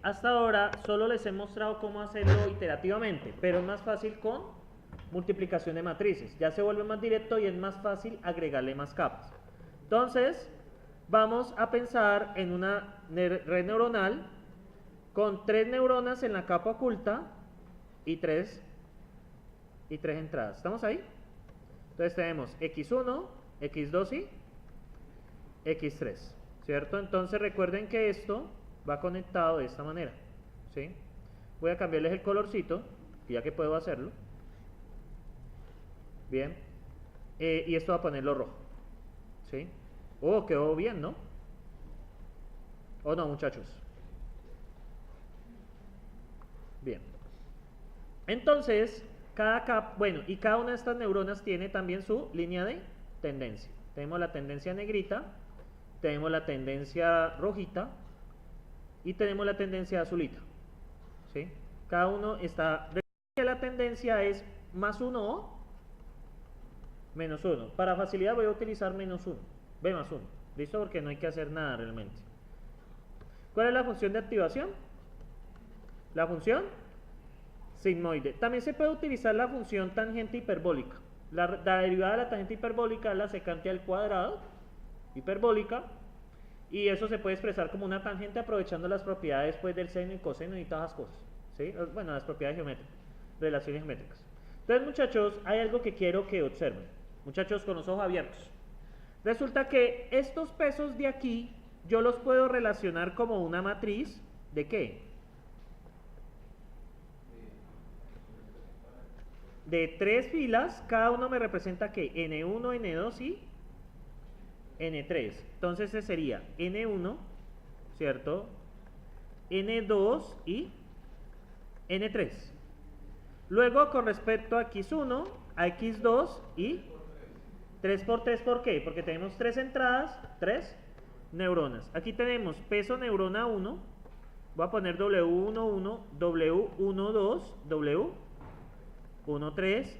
hasta ahora solo les he mostrado cómo hacerlo iterativamente, pero es más fácil con multiplicación de matrices. Ya se vuelve más directo y es más fácil agregarle más capas. Entonces, vamos a pensar en una red neuronal con 3 neuronas en la capa oculta y 3 entradas. ¿Estamos ahí? Entonces tenemos x1, x2 y x3, ¿cierto? Entonces recuerden que esto va conectado de esta manera, ¿sí? Voy a cambiarles el colorcito, ya que puedo hacerlo. Bien. Y esto va a ponerlo rojo, ¿sí? Oh, quedó bien, ¿no? ¿O no, muchachos? Bien. Entonces, y cada una de estas neuronas tiene también su línea de tendencia. Tenemos la tendencia negrita, tenemos la tendencia rojita y tenemos la tendencia azulita, ¿sí? Cada uno está... Recuerden que la tendencia es más 1 o menos 1. Para facilidad voy a utilizar menos 1, B más 1, ¿listo? Porque no hay que hacer nada realmente. ¿Cuál es la función de activación? La función sigmoide. También se puede utilizar la función tangente hiperbólica. La derivada de la tangente hiperbólica es la secante al cuadrado hiperbólica, y eso se puede expresar como una tangente aprovechando las propiedades pues, del seno y coseno y todas las cosas, ¿sí? Bueno, las propiedades geométricas, relaciones geométricas. Entonces, muchachos, hay algo que quiero que observen. Muchachos con los ojos abiertos. Resulta que estos pesos de aquí yo los puedo relacionar como una matriz ¿de qué? De 3 filas, cada uno me representa ¿qué? N1, N2 y N3. Entonces ese sería N1, ¿cierto? N2 y N3. Luego con respecto a X1, a X2 y 3 por 3, ¿por qué? Porque tenemos 3 entradas, 3 neuronas. Aquí tenemos peso neurona 1, voy a poner W11, W12, W13,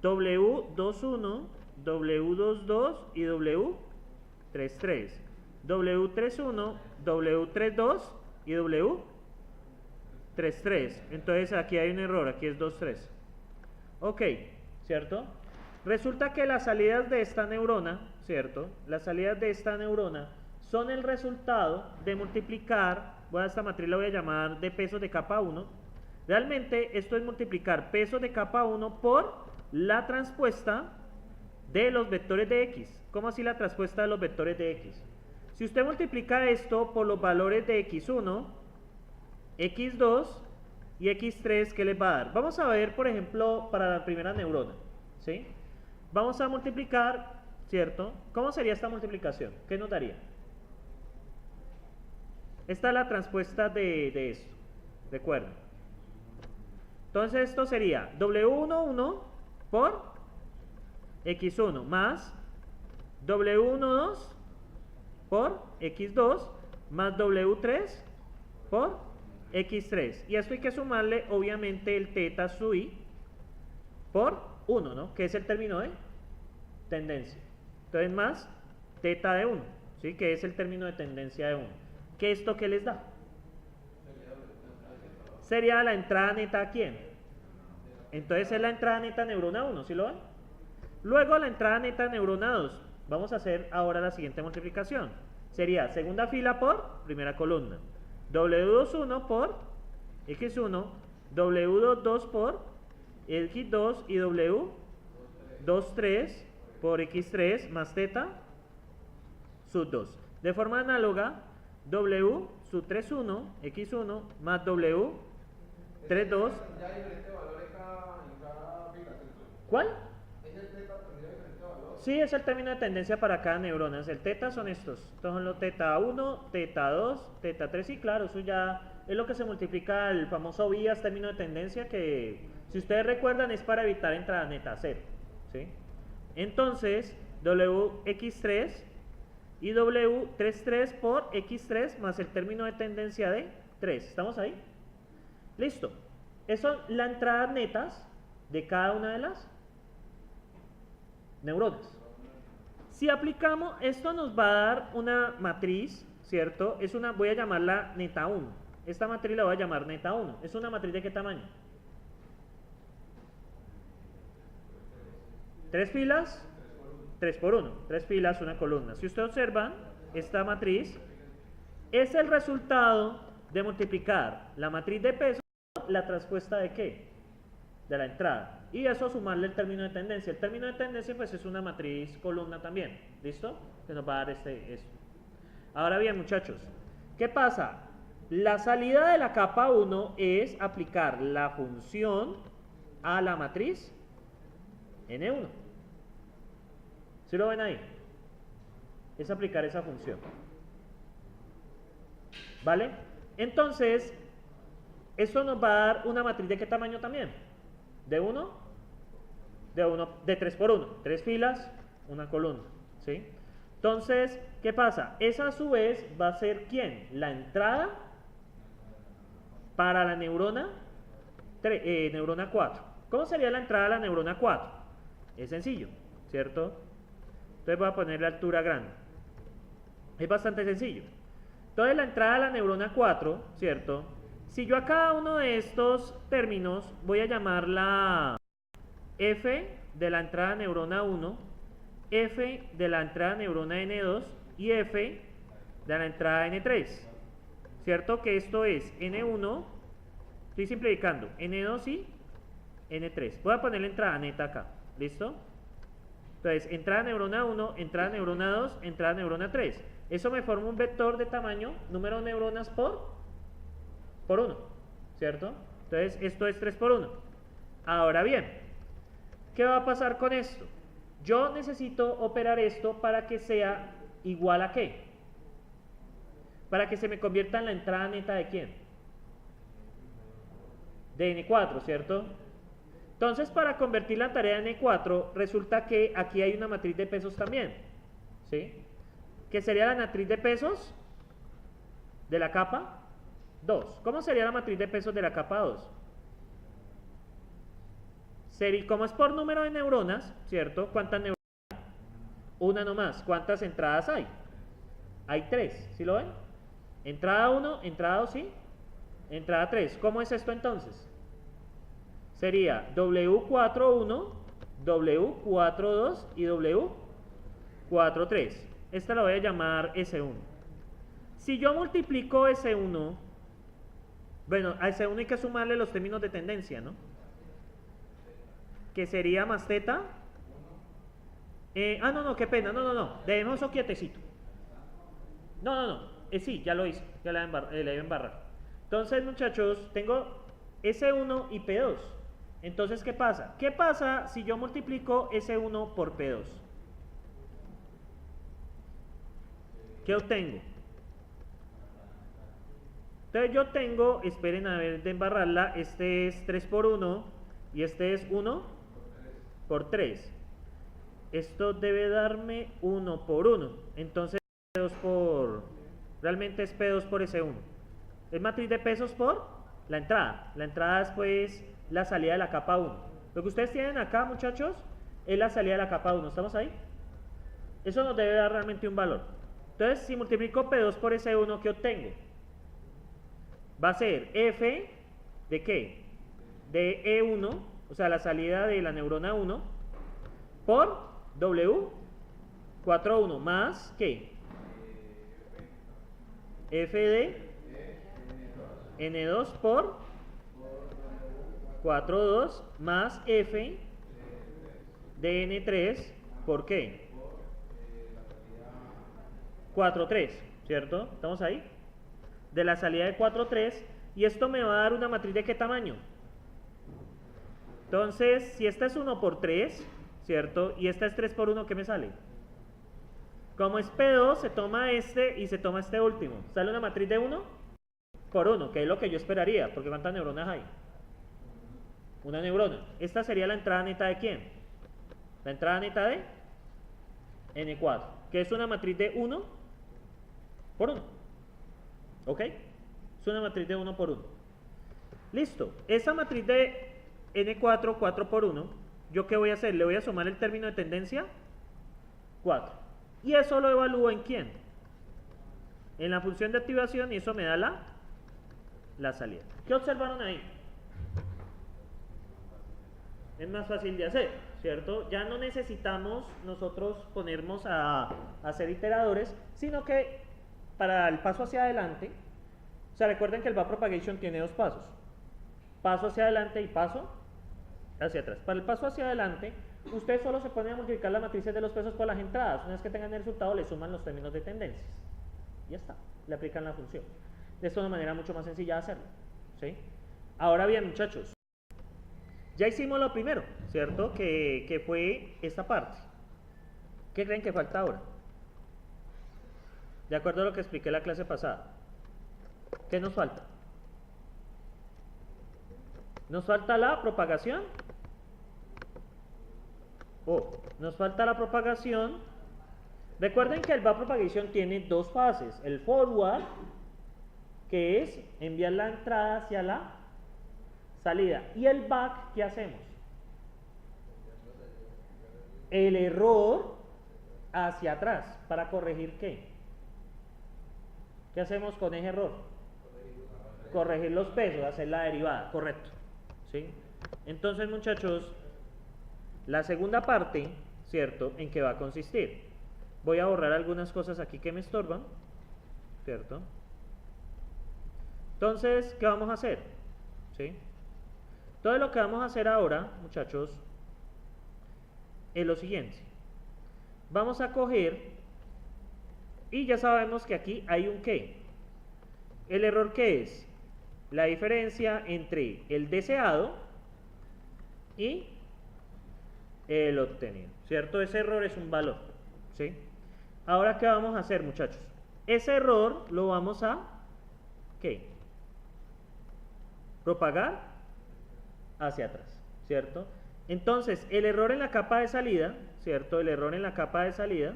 W21, W22 y W33, W31, W32 y W33. Entonces aquí hay un error, aquí es 23. Ok, ¿cierto? Resulta que las salidas de esta neurona, ¿cierto? Las salidas de esta neurona son el resultado de multiplicar, a esta matriz la voy a llamar de pesos de capa 1. Realmente esto es multiplicar pesos de capa 1 por la transpuesta de los vectores de x. ¿Cómo así la transpuesta de los vectores de x? Si usted multiplica esto por los valores de x1, x2 y x3, ¿qué les va a dar? Vamos a ver, por ejemplo, para la primera neurona, ¿sí? Vamos a multiplicar, ¿cierto? ¿Cómo sería esta multiplicación? ¿Qué nos daría? Esta es la transpuesta de esto, recuerden. Entonces esto sería W11 por X1 más W12 por X2 más W3 por X3. Y a esto hay que sumarle obviamente el teta su i por 1, ¿no? Que es el término de tendencia. Entonces más teta de 1, ¿sí? Que es el término de tendencia de 1. ¿Qué esto qué les da? Sería la entrada neta a quién. Entonces es la entrada neta neurona 1, ¿sí lo ven? Luego la entrada neta neurona 2. Vamos a hacer ahora la siguiente multiplicación. Sería segunda fila por primera columna. W21 por X1, W22 por X2 y W23 por X3 más teta sub 2. De forma análoga, W sub 31, X1 más W 32. ¿Cuál? Sí, es el término de tendencia para cada neurona. El teta son estos. Estos son los teta 1, teta 2, teta 3. Y claro, eso ya es lo que se multiplica el famoso vías término de tendencia, que si ustedes recuerdan es para evitar entrada neta a 0, ¿sí? Entonces, WX3 y W33 por X3 más el término de tendencia de 3. ¿Estamos ahí? Listo. Eso son las entradas netas de cada una de las neuronas. Si aplicamos, esto nos va a dar una matriz, ¿cierto? Voy a llamarla neta 1, Esta matriz la voy a llamar neta 1. ¿Es una matriz de qué tamaño? 3 filas, 3 por 1. 3 filas, una columna. Si ustedes observan, esta matriz es el resultado de multiplicar la matriz de peso por la transpuesta de ¿qué? De la entrada. Y eso sumarle el término de tendencia. El término de tendencia pues es una matriz columna también. ¿Listo? Que nos va a dar esto. Ahora bien, muchachos, ¿qué pasa? La salida de la capa 1 es aplicar la función a la matriz N1. ¿Sí lo ven ahí? Es aplicar esa función. ¿Vale? Entonces, esto nos va a dar una matriz de qué tamaño también. ¿De 1? De 3 por 1. 3 filas, una columna. ¿Sí? Entonces, ¿qué pasa? Esa a su vez va a ser ¿quién? La entrada para la neurona 4. ¿Cómo sería la entrada a la neurona 4? Es sencillo, ¿cierto? Entonces voy a poner la altura grande. Es bastante sencillo. Entonces la entrada a la neurona 4, ¿cierto? Si yo a cada uno de estos términos voy a llamarla F de la entrada neurona 1, F de la entrada neurona N2 y F de la entrada N3, ¿cierto? Que esto es N1, estoy simplificando, N2 y N3. Voy a poner la entrada neta acá, ¿listo? Entonces, entrada neurona 1, entrada neurona 2, entrada neurona 3. Eso me forma un vector de tamaño, número de neuronas por 1, ¿cierto? Entonces, esto es 3 por 1. Ahora bien, ¿qué va a pasar con esto? Yo necesito operar esto para que sea igual a ¿qué? Para que se me convierta en la entrada neta de ¿quién? De N4, ¿cierto? Entonces, para convertir la tarea en N4, resulta que aquí hay una matriz de pesos también, ¿sí? ¿Qué sería la matriz de pesos de la capa 2? ¿Cómo sería la matriz de pesos de la capa 2? Como es por número de neuronas, ¿cierto? ¿Cuántas neuronas hay? Una nomás. ¿Cuántas entradas hay? Hay 3, ¿sí lo ven? Entrada 1, entrada 2, ¿sí? Entrada 3. ¿Cómo es esto entonces? Sería W41, W42 y W43. Esta la voy a llamar S1. Si yo multiplico S1, bueno, a S1 hay que sumarle los términos de tendencia, ¿no? Que sería más teta. No, qué pena, no. Dejemos eso quietecito. No. Sí, ya lo hice, ya le iba a embarrar. Entonces, muchachos, tengo S1 y P2. Entonces, ¿qué pasa? ¿Qué pasa si yo multiplico S1 por P2? ¿Qué obtengo? Entonces yo tengo, esperen a ver de embarrarla, este es 3 por 1 y este es 1 por 3. Esto debe darme 1 por 1. Entonces realmente es P2 por S1. Es matriz de pesos por la entrada. La entrada es pues la salida de la capa 1. Lo que ustedes tienen acá, muchachos, es la salida de la capa 1. ¿Estamos ahí? Eso nos debe dar realmente un valor. Entonces, si multiplico P2 por S1, ¿qué obtengo? Va a ser F de ¿qué? De E1, o sea, la salida de la neurona 1, por W41 más ¿qué? F de N2 por 4,2 más F de N3 por ¿qué? 4,3, ¿cierto? ¿Estamos ahí? De la salida de 4,3, y esto me va a dar una matriz de ¿qué tamaño? Entonces, si esta es 1 por 3, ¿cierto? Y esta es 3 por 1, ¿qué me sale? Como es P2, se toma este y se toma este último. Sale una matriz de 1 por 1, que es lo que yo esperaría, porque ¿cuántas neuronas hay? Una neurona. Esta sería la entrada neta de ¿quién? La entrada neta de N4, que es una matriz de 1 por 1. ¿Ok? Es una matriz de 1 por 1. Listo. Esa matriz de N4, 4 por 1, ¿yo qué voy a hacer? Le voy a sumar el término de tendencia 4. Y eso lo evalúo en ¿quién? En la función de activación, y eso me da la la salida. ¿Qué observaron ahí? Es más fácil de hacer, ¿cierto? Ya no necesitamos nosotros ponernos a hacer iteradores, sino que para el paso hacia adelante, o sea, recuerden que el backpropagation tiene dos pasos, paso hacia adelante y paso hacia atrás. Para el paso hacia adelante, ustedes solo se ponen a multiplicar las matrices de los pesos por las entradas. Una vez que tengan el resultado, le suman los términos de tendencias. Ya está, le aplican la función. Esto es una manera mucho más sencilla de hacerlo, ¿sí? Ahora bien, muchachos, ya hicimos lo primero, ¿cierto? Que fue esta parte. ¿Qué creen que falta ahora? De acuerdo a lo que expliqué la clase pasada. ¿Qué nos falta? Nos falta la propagación. Nos falta la propagación. Recuerden que el backpropagation tiene dos fases. El forward, que es enviar la entrada hacia la salida. Y el back, ¿qué hacemos? El error hacia atrás. ¿Para corregir qué? ¿Qué hacemos con ese error? Corregir los pesos, hacer la derivada, correcto. ¿Sí? Entonces, muchachos, la segunda parte, ¿cierto? ¿En qué va a consistir? Voy a borrar algunas cosas aquí que me estorban, ¿cierto? Entonces, ¿qué vamos a hacer? ¿Sí? Todo lo que vamos a hacer ahora, muchachos, es lo siguiente. Vamos a coger, y ya sabemos que aquí hay un qué. ¿El error qué es? La diferencia entre el deseado y el obtenido, ¿cierto? Ese error es un valor, ¿sí? Ahora, ¿qué vamos a hacer, muchachos? Ese error lo vamos a, ¿qué? Propagar hacia atrás, ¿cierto? Entonces, el error en la capa de salida, ¿cierto? El error en la capa de salida,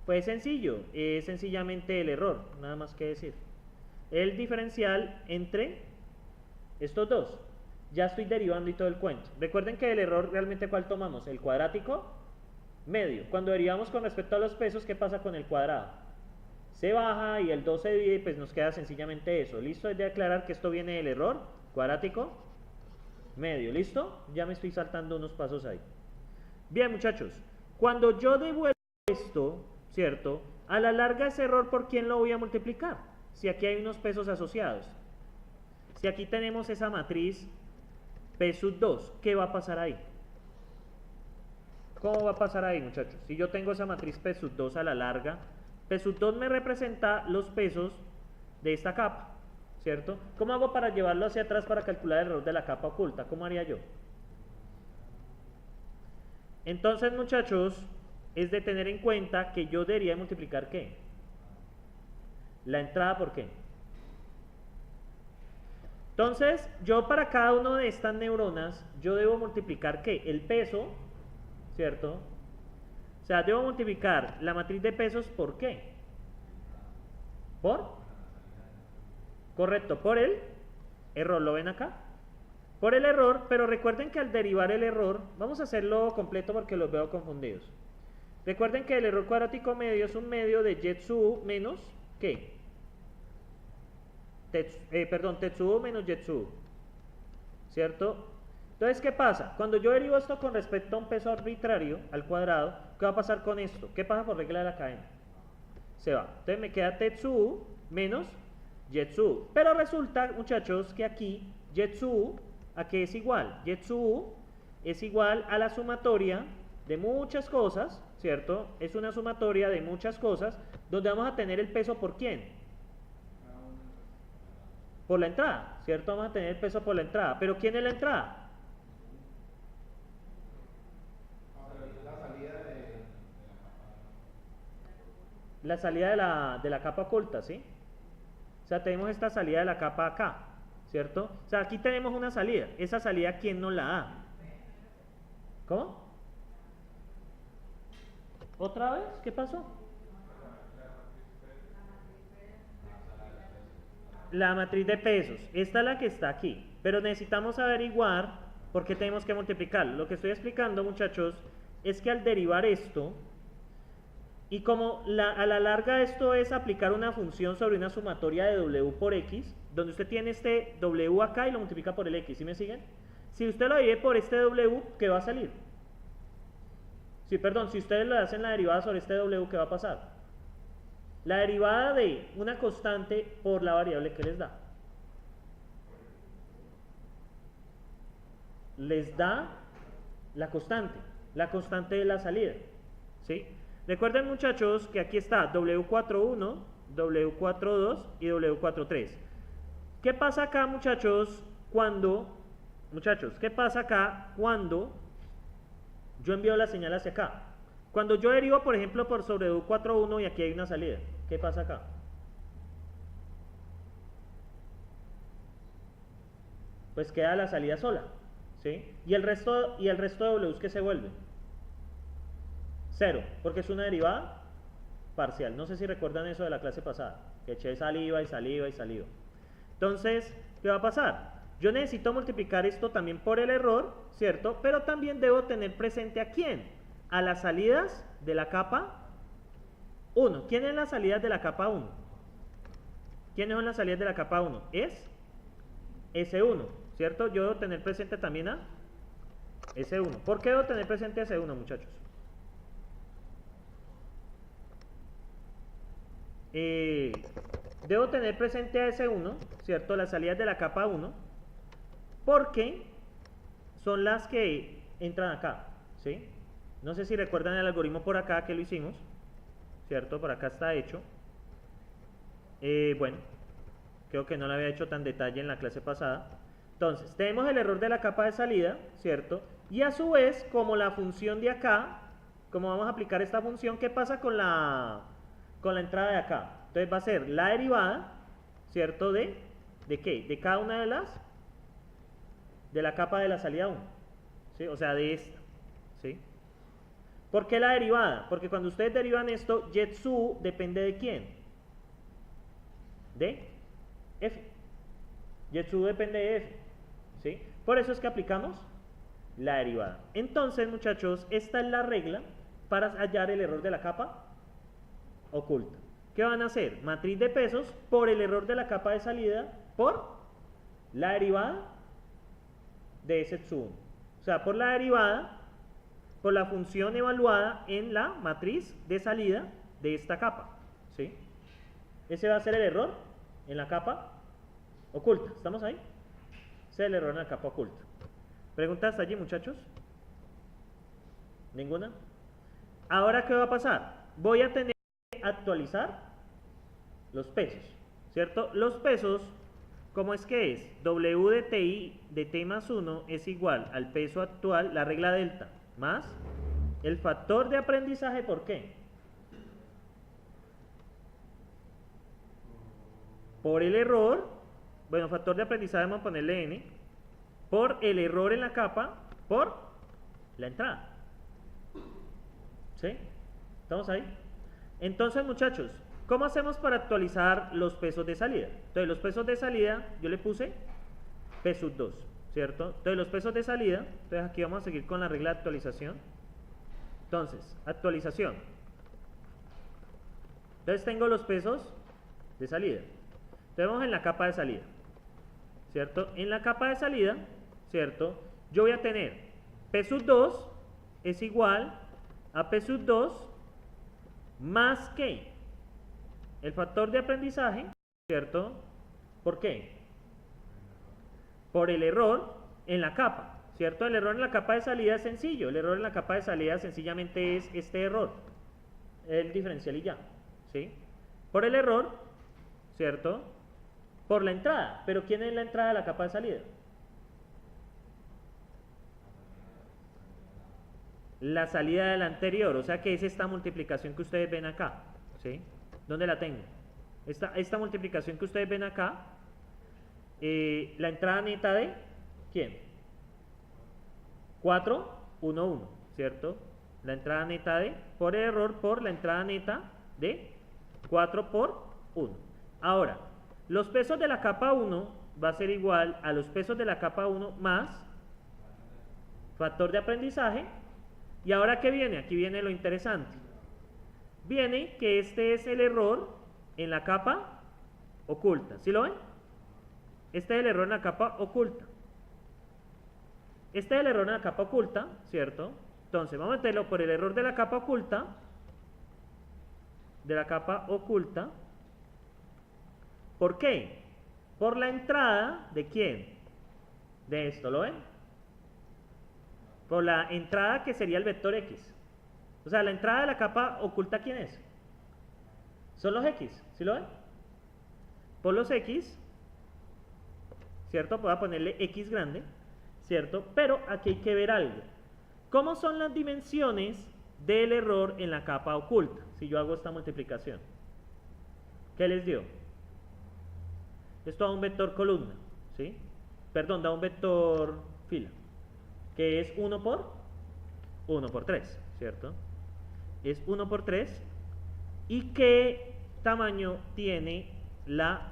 pues es sencillo, es sencillamente el error, nada más que decir. El diferencial entre estos dos. Ya estoy derivando y todo el cuento. Recuerden que el error realmente, ¿cuál tomamos? El cuadrático medio. Cuando derivamos con respecto a los pesos, ¿qué pasa con el cuadrado? Se baja y el 2 se divide y pues nos queda sencillamente eso. ¿Listo? Es de aclarar que esto viene del error cuadrático medio. ¿Listo? Ya me estoy saltando unos pasos ahí. Bien, muchachos. Cuando yo devuelvo esto, ¿cierto? A la larga ese error, ¿por quién lo voy a multiplicar? Si aquí hay unos pesos asociados. Si aquí tenemos esa matriz P sub 2, ¿qué va a pasar ahí? ¿Cómo va a pasar ahí, muchachos? Si yo tengo esa matriz P sub 2 a la larga, P sub 2 me representa los pesos de esta capa, ¿cierto? ¿Cómo hago para llevarlo hacia atrás para calcular el error de la capa oculta? ¿Cómo haría yo? Entonces, muchachos, es de tener en cuenta que yo debería multiplicar ¿qué? La entrada por qué. Entonces, yo para cada una de estas neuronas, yo debo multiplicar ¿qué? El peso, ¿cierto? O sea, debo multiplicar la matriz de pesos ¿por qué? ¿Por? Correcto, por el error, ¿lo ven acá? Por el error, pero recuerden que al derivar el error, vamos a hacerlo completo porque los veo confundidos. Recuerden que el error cuadrático medio es un medio de Jetsu menos, ¿qué? Tetsuo menos Jetsu, ¿cierto? Entonces, ¿qué pasa? Cuando yo derivo esto con respecto a un peso arbitrario al cuadrado, ¿qué va a pasar con esto? ¿Qué pasa por regla de la cadena? Se va. Entonces me queda Tetsuo menos Jetsu. Pero resulta, muchachos, que aquí Jetsu, ¿a qué es igual? Jetsu es igual a la sumatoria de muchas cosas, ¿cierto? Es una sumatoria de muchas cosas, donde vamos a tener el peso ¿por quién? Por la entrada, ¿cierto? Vamos a tener el peso por la entrada. ¿Pero quién es la entrada? La salida de la capa oculta, ¿sí? O sea, tenemos esta salida de la capa acá, ¿cierto? O sea, aquí tenemos una salida. Esa salida, ¿quién nos la da? ¿Cómo? ¿Otra vez? ¿Qué pasó? La matriz de pesos. Esta es la que está aquí. Pero necesitamos averiguar por qué tenemos que multiplicar. Lo que estoy explicando, muchachos, es que al derivar esto, y como a la larga esto es aplicar una función sobre una sumatoria de W por X, donde usted tiene este W acá y lo multiplica por el X, ¿sí me siguen? Si usted lo divide por este W, ¿qué va a salir? Sí, perdón, si ustedes le hacen la derivada sobre este W, ¿qué va a pasar? La derivada de una constante por la variable que les da. Les da la constante de la salida, ¿sí? Recuerden, muchachos, que aquí está W41, W42 y W43. ¿Qué pasa acá, muchachos, cuando yo envío la señal hacia acá? Cuando yo derivo, por ejemplo, por sobre W41 y aquí hay una salida, ¿qué pasa acá? Pues queda la salida sola, ¿sí? Y el resto de W's que se vuelve 0, porque es una derivada parcial. No sé si recuerdan eso de la clase pasada, que eché saliva y saliva y saliva. Entonces, ¿qué va a pasar? Yo necesito multiplicar esto también por el error, ¿cierto? Pero también debo tener presente ¿a quién? A las salidas de la capa 1. ¿Quiénes son las salidas de la capa 1? ¿Quiénes son las salidas de la capa 1? Es S1, ¿cierto? Yo debo tener presente también a S1. ¿Por qué debo tener presente a S1, muchachos? Debo tener presente a S1, ¿cierto? Las salidas de la capa 1, porque son las que entran acá, ¿sí? No sé si recuerdan el algoritmo por acá que lo hicimos, ¿cierto? Por acá está hecho. Bueno, creo que no lo había hecho tan detalle en la clase pasada. Entonces, tenemos el error de la capa de salida, ¿cierto? Y a su vez, como la función de acá, como vamos a aplicar esta función, ¿qué pasa con la entrada de acá? Entonces va a ser la derivada, ¿cierto? ¿De qué? De cada una de la capa de la salida 1, ¿sí? O sea, de esta, ¿sí? ¿Por qué la derivada? Porque cuando ustedes derivan esto, Jetsu depende de quién? De F. Jetsu depende de F, ¿sí? Por eso es que aplicamos la derivada. Entonces, muchachos, esta es la regla para hallar el error de la capa oculta. ¿Qué van a hacer? Matriz de pesos por el error de la capa de salida por la derivada de Setsu 1. O sea, por la derivada, por la función evaluada en la matriz de salida de esta capa, ¿sí? Ese va a ser el error en la capa oculta. ¿Estamos ahí? Ese es el error en la capa oculta. ¿Preguntas hasta allí, muchachos? ¿Ninguna? Ahora, ¿qué va a pasar? Voy a tener que actualizar los pesos, ¿cierto? Los pesos, ¿cómo es que es? W de TI de T más 1 es igual al peso actual, la regla delta, más el factor de aprendizaje, ¿por qué? Por el error, bueno, factor de aprendizaje vamos a ponerle N, por el error en la capa, por la entrada. ¿Sí? ¿Estamos ahí? Entonces, muchachos, ¿cómo hacemos para actualizar los pesos de salida? Entonces, los pesos de salida, yo le puse P sub 2, ¿cierto? Entonces, los pesos de salida, entonces aquí vamos a seguir con la regla de actualización. Entonces, actualización. Entonces, tengo los pesos de salida. Entonces, vamos en la capa de salida, ¿cierto? En la capa de salida, ¿cierto? Yo voy a tener P sub 2 es igual a P sub 2 más que el factor de aprendizaje, ¿cierto? ¿Por qué? Por el error en la capa, ¿cierto? El error en la capa de salida es sencillo. El error en la capa de salida sencillamente es este error, el diferencial y ya, ¿sí? Por el error, ¿cierto? Por la entrada. ¿Pero quién es la entrada de la capa de salida? La salida de la anterior, o sea que es esta multiplicación que ustedes ven acá, ¿sí? ¿Dónde la tengo? Esta multiplicación que ustedes ven acá, la entrada neta de ¿quién? 4, 1, 1, ¿cierto? La entrada neta de, por error, por la entrada neta de 4 por 1. Ahora, los pesos de la capa 1 va a ser igual a los pesos de la capa 1 más factor de aprendizaje. ¿Y ahora qué viene? Aquí viene lo interesante. Viene que este es el error en la capa oculta. ¿Sí lo ven? Este es el error en la capa oculta. Este es el error en la capa oculta, ¿cierto? Entonces, vamos a meterlo por el error de la capa oculta. De la capa oculta. ¿Por qué? Por la entrada de ¿quién? De esto, ¿lo ven? Por la entrada que sería el vector X. O sea, la entrada de la capa oculta, ¿quién es? Son los X, ¿sí lo ven? Por los X, ¿cierto? Voy a ponerle X grande, ¿cierto? Pero aquí hay que ver algo. ¿Cómo son las dimensiones del error en la capa oculta? Si yo hago esta multiplicación. ¿Qué les dio? Esto da un vector columna, ¿sí? Perdón, da un vector fila, que es 1 por 3, ¿cierto? Es 1 por 3. ¿Y qué tamaño tiene la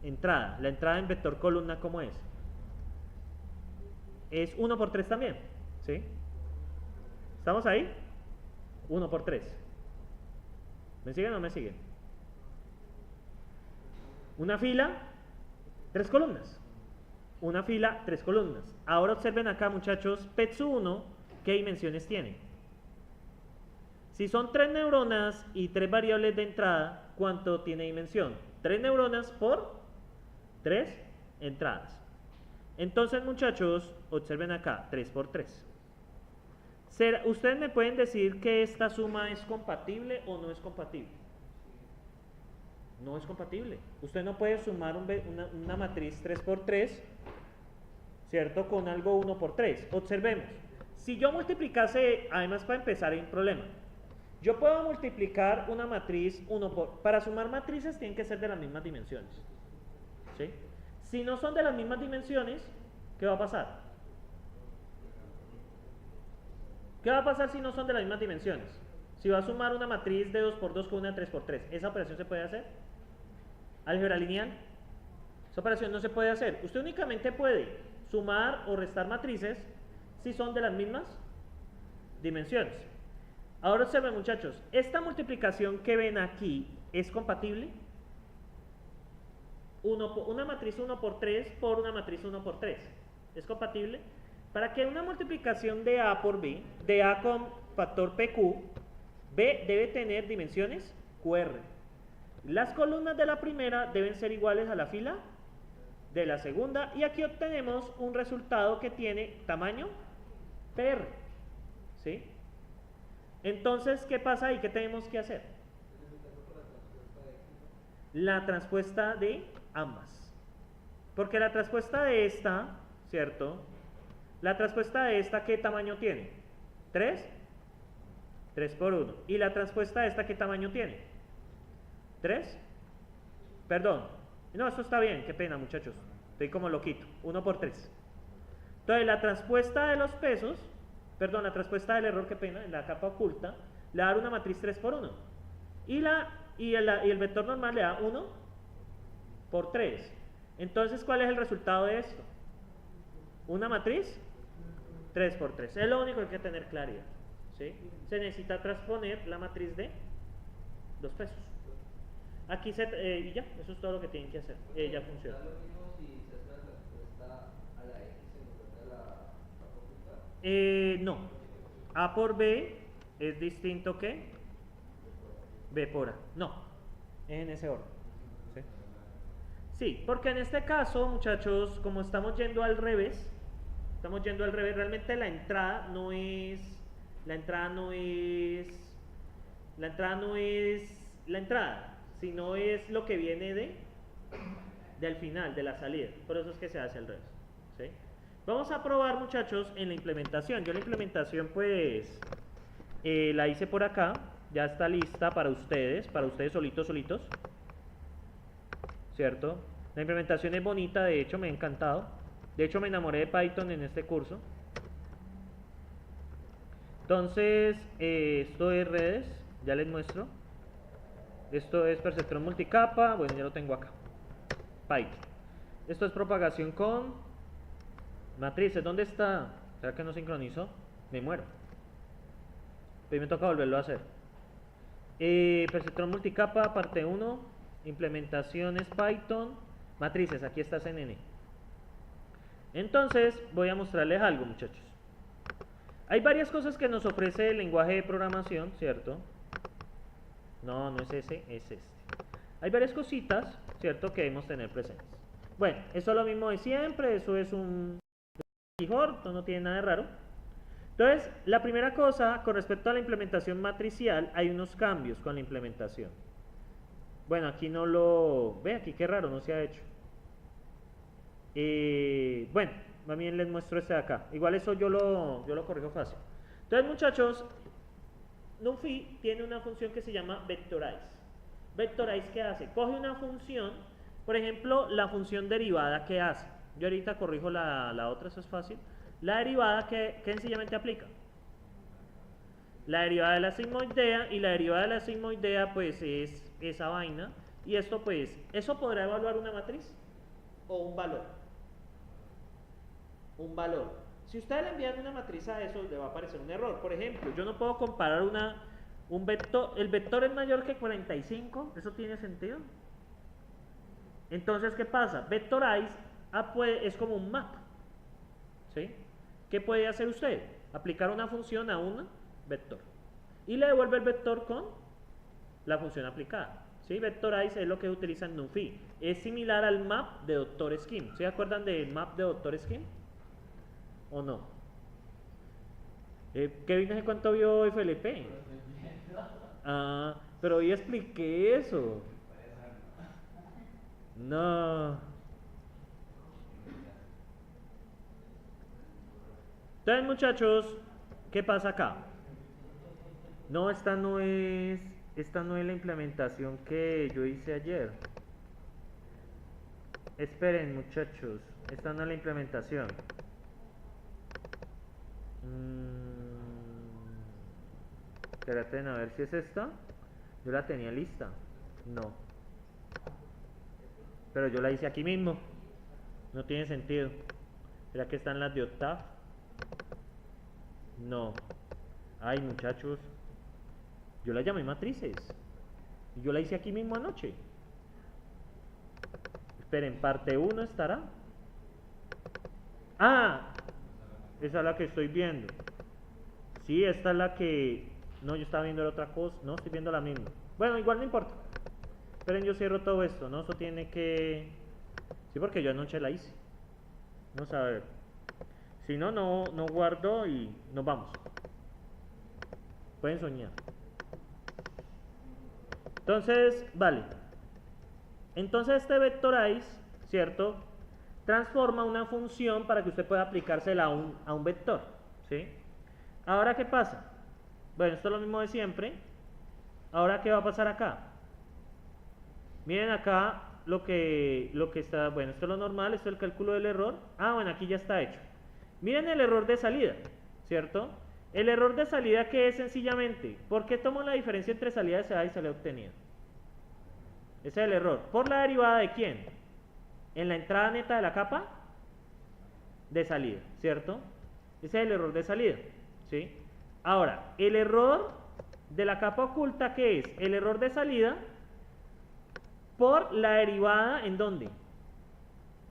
entrada? La entrada en vector columna, ¿cómo es? Es 1 por 3 también, ¿sí? ¿Estamos ahí? 1 por 3. ¿Me siguen o no me siguen? Una fila, 3 columnas. Una fila, 3 columnas. Ahora observen acá, muchachos, PETS1, ¿qué dimensiones tiene? Si son 3 neuronas y 3 variables de entrada, ¿cuánto tiene dimensión? 3 neuronas por 3 entradas. Entonces, muchachos, observen acá, 3 por 3. ¿Ustedes me pueden decir que esta suma es compatible o no es compatible? No es compatible. Usted no puede sumar una matriz 3 por 3, ¿cierto? Con algo 1 por 3. Observemos. Si yo multiplicase, además para empezar hay un problema. Yo puedo multiplicar una matriz 1 por... Para sumar matrices tienen que ser de las mismas dimensiones, ¿sí? Si no son de las mismas dimensiones, ¿qué va a pasar? ¿Qué va a pasar si no son de las mismas dimensiones? Si va a sumar una matriz de 2 por 2 con una de 3 por 3, ¿esa operación se puede hacer? ¿Álgebra lineal? Esa operación no se puede hacer. Usted únicamente puede sumar o restar matrices si son de las mismas dimensiones. Ahora observen, muchachos, esta multiplicación que ven aquí es compatible. Una matriz 1 por 3 por una matriz 1 por 3. ¿Es compatible? Para que una multiplicación de A por B, de A con factor PQ, B debe tener dimensiones QR. Las columnas de la primera deben ser iguales a la fila de la segunda. Y aquí obtenemos un resultado que tiene tamaño PR. ¿Sí? Entonces, ¿qué pasa ahí? ¿Qué tenemos que hacer? La transpuesta de ambas. Porque la transpuesta de esta, ¿cierto? La transpuesta de esta, ¿qué tamaño tiene? 3. 3 por 1. ¿Y la transpuesta de esta, qué tamaño tiene? 3. Perdón. No, esto está bien. Qué pena, muchachos. Estoy como loquito. 1 por 3. Entonces, la transpuesta de los pesos, perdón, la transpuesta del error, qué pena, en la capa oculta, le va a dar una matriz 3 por 1. Y el vector normal le da 1 por 3. Entonces, ¿cuál es el resultado de esto? Una matriz 3 por 3. Es lo único que hay que tener claridad, ¿sí? Se necesita transponer la matriz de los pesos. Aquí y ya, eso es todo lo que tienen que hacer. Ya funciona. ¿Es lo mismo si se hace la transpuesta a la X en lugar de la oculta? No. A por B es distinto que B por A. No. Es en ese orden. ¿Sí? Sí, porque en este caso, muchachos, como estamos yendo al revés, realmente la entrada no es la entrada, sino es lo que viene del final, de la salida. Por eso es que se hace al revés, ¿sí? Vamos a probar, muchachos, en la implementación. Yo la implementación, pues, la hice por acá. Ya está lista para ustedes solitos, ¿cierto? La implementación es bonita, de hecho me ha encantado. De hecho me enamoré de Python en este curso. Entonces, esto es redes, ya les muestro. Esto es perceptrón multicapa, bueno, ya lo tengo acá. Python. Esto es propagación con matrices. ¿Dónde está? ¿Será que no sincronizó? Me muero. Hoy me toca volverlo a hacer. Perceptrón multicapa, parte 1. Implementaciones Python. Matrices, aquí está CNN. Entonces, voy a mostrarles algo, muchachos. Hay varias cosas que nos ofrece el lenguaje de programación, ¿cierto? No, no es ese, es este. Hay varias cositas, ¿cierto?, que debemos tener presentes. Bueno, eso es lo mismo de siempre, eso es un Quijote, no tiene nada de raro. Entonces, la primera cosa, con respecto a la implementación matricial, hay unos cambios con la implementación. Bueno, aquí no lo... Ve, aquí qué raro, no se ha hecho. Bueno, más bien les muestro este de acá. Igual eso yo lo corrijo fácil. Entonces, muchachos, NumPy tiene una función que se llama vectorize. Vectorize, ¿qué hace? Coge una función, por ejemplo, la función derivada, ¿qué hace? Yo ahorita corrijo la otra, eso es fácil. La derivada, ¿qué sencillamente aplica? La derivada de la sigmoidea, y la derivada de la sigmoidea, pues, es esa vaina. Y esto, pues, ¿eso podrá evaluar una matriz? ¿O un valor? Un valor. Si usted le envían una matriz a eso, le va a aparecer un error. Por ejemplo, yo no puedo comparar un vector, el vector es mayor que 45, ¿eso tiene sentido? Entonces, ¿qué pasa? Vectorize es como un map, ¿sí? ¿Qué puede hacer usted? Aplicar una función a un vector y le devuelve el vector con la función aplicada, ¿sí? Vectorize es lo que utiliza en NumPy. Es similar al map de Dr. Scheme. ¿Se acuerdan del map de Dr. Scheme? ¿O no? Kevin, ¿hace cuánto vio FLP? Ah, pero hoy expliqué eso. No. Entonces, muchachos, ¿qué pasa acá? No, esta no es la implementación que yo hice ayer. Esperen, muchachos, esta no es la implementación. Espérate, a ver si es esta. Yo la tenía lista. No. Pero yo la hice aquí mismo. No tiene sentido. ¿Será que están las de Octave? No. Ay, muchachos. Yo la llamé matrices. Y yo la hice aquí mismo anoche. Esperen, parte 1 estará. Ah, esa es la que estoy viendo. Sí, esta es la que... No, yo estaba viendo otra cosa. No, estoy viendo la misma. Bueno, igual no importa. Esperen, yo cierro todo esto, ¿no? Eso tiene que... Sí, porque yo anoche la hice. Vamos a ver. Si no, no guardo y nos vamos. Pueden soñar. Entonces, vale. Entonces este vectorize, ¿cierto?, transforma una función para que usted pueda aplicársela a un vector, ¿sí? Ahora, ¿qué pasa? Bueno, esto es lo mismo de siempre. Ahora, ¿qué va a pasar acá? Miren acá lo que está... Bueno, esto es lo normal, esto es el cálculo del error. Ah, bueno, aquí ya está hecho. Miren el error de salida, ¿cierto? El error de salida, que es sencillamente, ¿por qué tomo la diferencia entre salida deseada y salida obtenida? Ese es el error. ¿Por la derivada de quién? En la entrada neta de la capa de salida, ¿cierto? Ese es el error de salida, ¿sí? Ahora, el error de la capa oculta, ¿qué es? El error de salida por la derivada, ¿en dónde?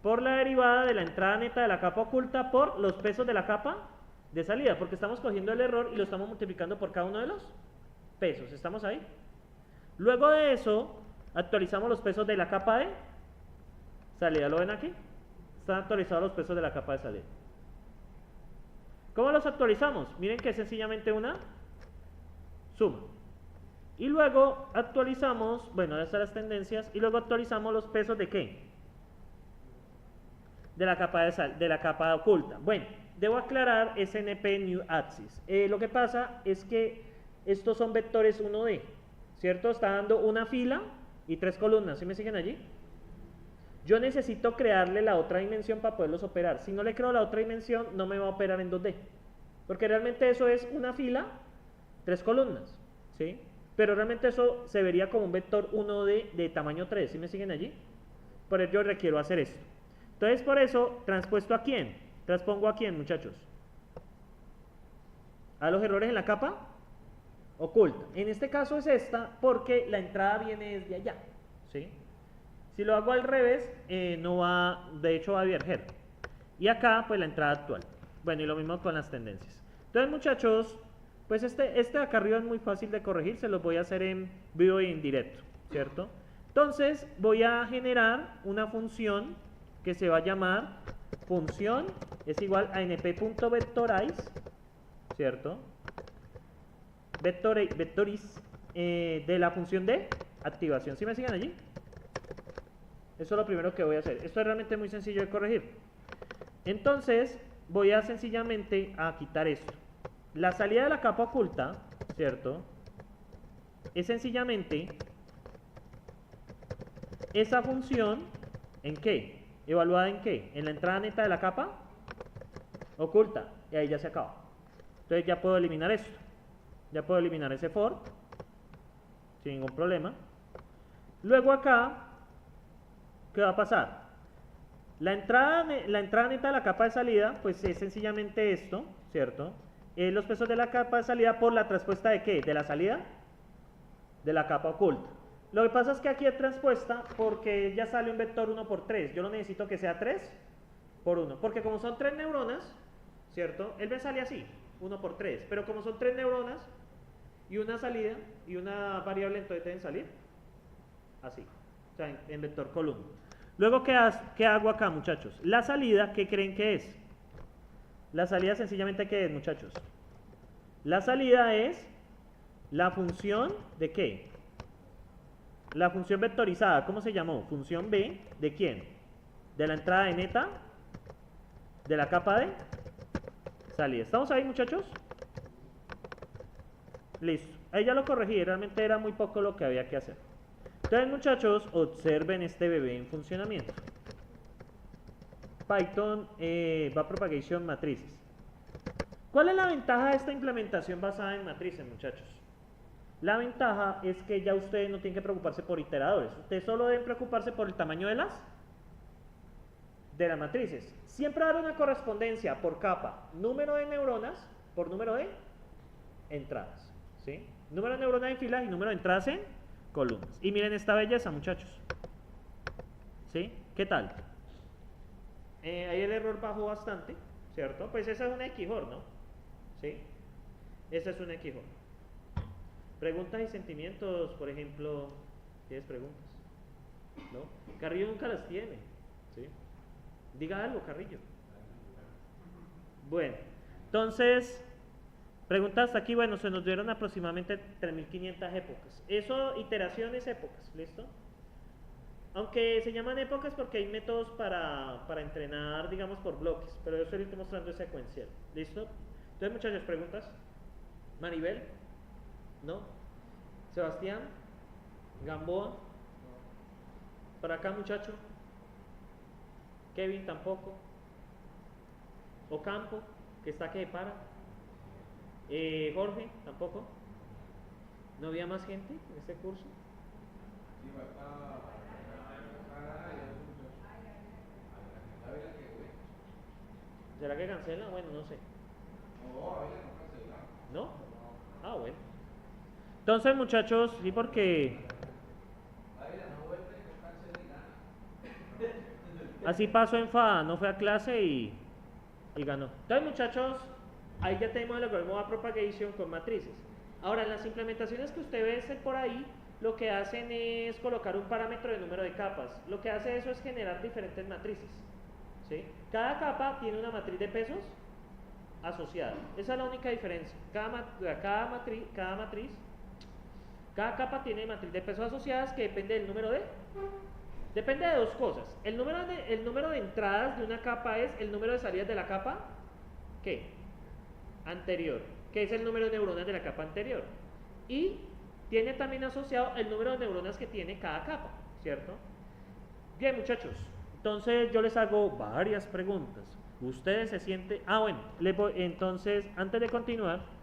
Por la derivada de la entrada neta de la capa oculta por los pesos de la capa de salida, porque estamos cogiendo el error y lo estamos multiplicando por cada uno de los pesos. ¿Estamos ahí? Luego de eso, actualizamos los pesos de la capa de salida. ¿Lo ven aquí? Están actualizados los pesos de la capa de salida. ¿Cómo los actualizamos? Miren que es sencillamente una suma. Y luego actualizamos, bueno, estas son las tendencias, y luego actualizamos los pesos de ¿qué? De la capa de la capa oculta. Bueno, debo aclarar SNP New Axis. Lo que pasa es que estos son vectores 1D, ¿cierto? Está dando una fila y 3 columnas. ¿Sí me siguen allí? Yo necesito crearle la otra dimensión para poderlos operar. Si no le creo la otra dimensión, no me va a operar en 2D. Porque realmente eso es una fila, 3 columnas, ¿sí? Pero realmente eso se vería como un vector 1D de tamaño 3. ¿Sí me siguen allí? Por ello yo requiero hacer esto. Entonces, por eso, ¿transpuesto a quién? ¿Transpongo a quién, muchachos? A los errores en la capa oculta. En este caso es esta, porque la entrada viene desde allá, ¿sí? Si lo hago al revés, no va, de hecho va a diverger. Y acá, pues la entrada actual. Bueno, y lo mismo con las tendencias. Entonces, muchachos, pues este de acá arriba es muy fácil de corregir, se los voy a hacer en vivo y en directo, ¿cierto? Entonces, voy a generar una función que se va a llamar función es igual a np.vectorize, ¿cierto? Vectorize de la función de activación. ¿Sí me siguen allí? Eso es lo primero que voy a hacer. Esto es realmente muy sencillo de corregir. Entonces, voy a sencillamente a quitar esto. La salida de la capa oculta, ¿cierto? Es sencillamente esa función, ¿en qué? ¿Evaluada en qué? En la entrada neta de la capa oculta. Y ahí ya se acaba. Entonces ya puedo eliminar esto. Ya puedo eliminar ese for sin ningún problema. Luego acá, ¿qué va a pasar? La entrada neta de la capa de salida, pues es sencillamente esto, ¿cierto? Los pesos de la capa de salida por la transpuesta de ¿qué? De la salida de la capa oculta. Lo que pasa es que aquí es transpuesta porque ya sale un vector 1 por 3. Yo lo necesito que sea 3 por 1. Porque como son 3 neuronas, ¿cierto? Él me sale así, 1 por 3. Pero como son 3 neuronas y una salida y una variable, entonces deben salir así. O sea, en vector columna. Luego, ¿qué hago acá, muchachos? La salida, ¿qué creen que es? La salida sencillamente, ¿qué es, muchachos? La salida es la función ¿de qué? La función vectorizada, ¿cómo se llamó? Función B, ¿de quién? De la entrada de neta de la capa de salida. ¿Estamos ahí, muchachos? Listo. Ahí ya lo corregí, realmente era muy poco lo que había que hacer. Entonces, muchachos, observen este bebé en funcionamiento. Python Backpropagation matrices. ¿Cuál es la ventaja de esta implementación basada en matrices, muchachos? La ventaja es que ya ustedes no tienen que preocuparse por iteradores. Ustedes solo deben preocuparse por el tamaño de las matrices. Siempre va a haber una correspondencia por capa, número de neuronas por número de entradas, ¿sí? Número de neuronas en filas y número de entradas en columnas. Y miren esta belleza, muchachos. ¿Sí? ¿Qué tal? Ahí el error bajó bastante, ¿cierto? Pues esa es una XOR, ¿no? ¿Sí? Esa es una XOR. Preguntas y sentimientos, por ejemplo, ¿tienes preguntas? ¿No? Carrillo nunca las tiene, ¿sí? Diga algo, Carrillo. Bueno, entonces, preguntas hasta aquí, bueno, se nos dieron aproximadamente 3.500 épocas. Eso, iteraciones, épocas, ¿listo? Aunque se llaman épocas porque hay métodos para entrenar, digamos, por bloques, pero yo estoy mostrando secuencial, ¿listo? Entonces, muchachos, preguntas. Maribel, ¿no? Sebastián, Gamboa, para acá, muchacho. Kevin tampoco. Ocampo, que está que para. Jorge, tampoco. ¿No había más gente en este curso? ¿Será que cancela? Bueno, no sé. ¿No? Ah, bueno. Entonces, muchachos, sí, porque así pasó en FA, no fue a clase y ganó. Entonces, muchachos, ahí ya tenemos el algoritmo Backpropagation con matrices. Ahora, en las implementaciones que usted ve por ahí, lo que hacen es colocar un parámetro de número de capas. Lo que hace eso es generar diferentes matrices, ¿sí? Cada capa tiene una matriz de pesos asociada. Esa es la única diferencia. Cada capa tiene matriz de pesos asociadas que depende del número de... Depende de dos cosas. El número de entradas de una capa es el número de salidas de la capa, ¿qué? Anterior, que es el número de neuronas de la capa anterior. Y tiene también asociado el número de neuronas que tiene cada capa, ¿cierto? Bien, muchachos, entonces yo les hago varias preguntas. Ustedes se sienten... Ah, bueno, entonces, antes de continuar...